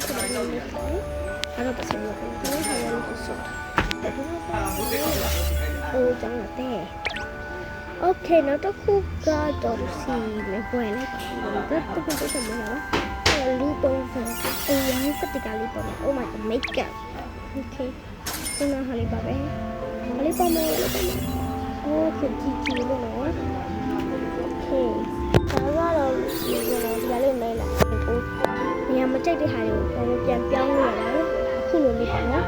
ဖြစ်တယ်လို့ပြောတယ်အဲ့တော့ပတ်စံလို့ဒီလိုဟာရလို့ဆိုတော့ဟိုကြောင့်တဲ့โอเคနောက်တစ်ခုကတော့စီမပွင့်လိုက်ပါဘူးတော့တူတူတူမလားလူပုံစံအဝိုင်းစတစ်ကလေးပေါ့ Oh my god makeup okay ဒီမှာဟာလေးပါပဲဟာလေးပါမယ်လို့ပေါ့ Okay ကြည့်လို့နော် Okay ဒါကတော့ဒီလိုနေလာဟိုနေရာမကြိုက်တဲ့ဟာတွေကိုပြန်ပြောင်းလို့ရတယ်အခုလိုလေးပေါ့နော်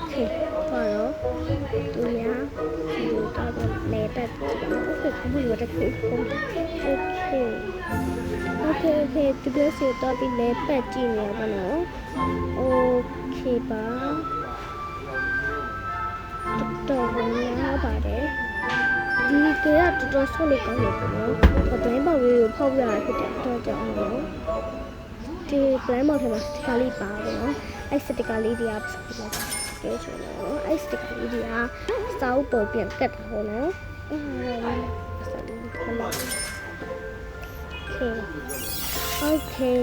Okay တော့သူများဒီလိုတော့လဲတက်တယ်နော် Okay ဘယ်လိုတက်ခုOkay ဒီလိုစီတော့ပြီးလဲပတ်ကြည့်နေရပါတော့ Okay ပါတော်ဝင်လာပါတယ်ဒီကရတော်တော်ဆော့လို့ကောင်းတယ်ပေါ့နော်။ဒိုင်းပေါက်လေးကိုဖောက်ရတာဖြစ်တဲ့အတွက်ကြောင့်နော်။ဒီဒိုင်းပေါက်ထဲမှာစတစ်ကာလေးပါပေါ့နော်။အဲ့စတစ်ကာလေးတွေကပြောချင်တယ်နော်။အဲ့စတစ်ကာလေးတွေကစာအုပ်ပေါ်ပြန်ကတ်တာပေါ့နော်။Okay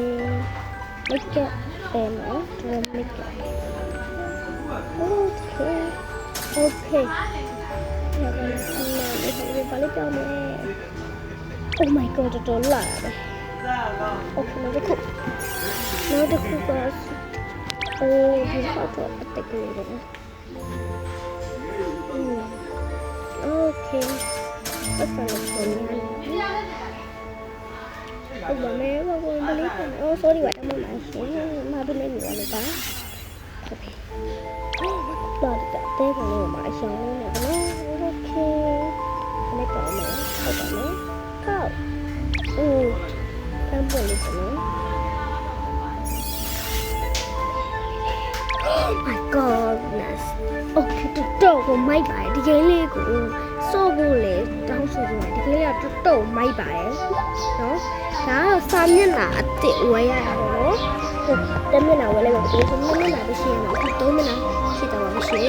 make up နော် make up Okay Oh my god တော်လာတယ် Okay နောက်တစ်ခုကဒီခေါက်တော့အတက်ကလေးပဲ Okay ပတ်စံလို့ပြောနေတယ်ဟုတ်ပါမယ်ဘာလို့မလေးလဲ sorry ပါတမမရှင်မဘယ်နဲ့နေရလဲပါ Okay တော့တဲ့ကောင်လေးမှာအရှောင်းလေးနဲ့နော် Okay လက်ကောင်းမယ်ဟုတ်ပါမယ်ကောက်ကမ်းပေါ်လေးပေါ့နော် Oh my goodness Okay တော့ကိုမိုက်ပါတယ်ဒီကလေးကိုစော့ဖို့လေတောင်းဆိုလို့ဒီကလေးကတော့မိုက်ပါတယ်နော်ဒါကတော့စာမျက်နှာအစ်စ်ဝယ်ရတာပေါ့နော်ဟုတ်တက်မျက်နှာဝယ်လိုက်ပါဒီဆိုမျက်နှာတစ်ရှင်းတော့ဒီ3မျက်နှာရှိတော့ပါရှင်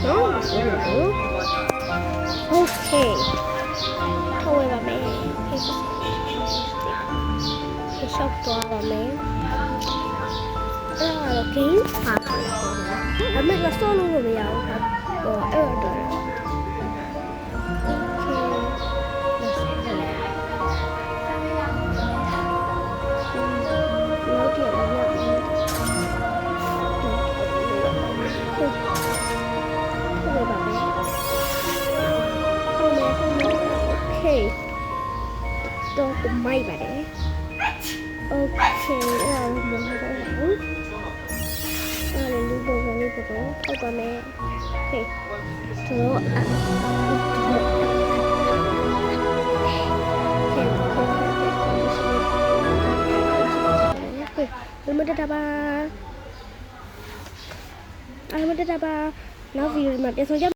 နော်Okay ထောက်ဝယ်ပါမယ်ရှော့သွားပါမယ်အဲ့တော့ game ပါတယ်အမေကဆော့လို့မရဘူးဟိုအဲ့တော့တော့မိုက်ပါတယ် Okay အဲ့ဒါမှမဟုတ်ဘူးအဲ့ဒါလူပုံစံလေးပေါ့ဟုတ်ပါမယ် Okay တော့ဒီမှာတက်ပါနောက်ဗီဒီယိုမှာပြန်ဆောင်ကြ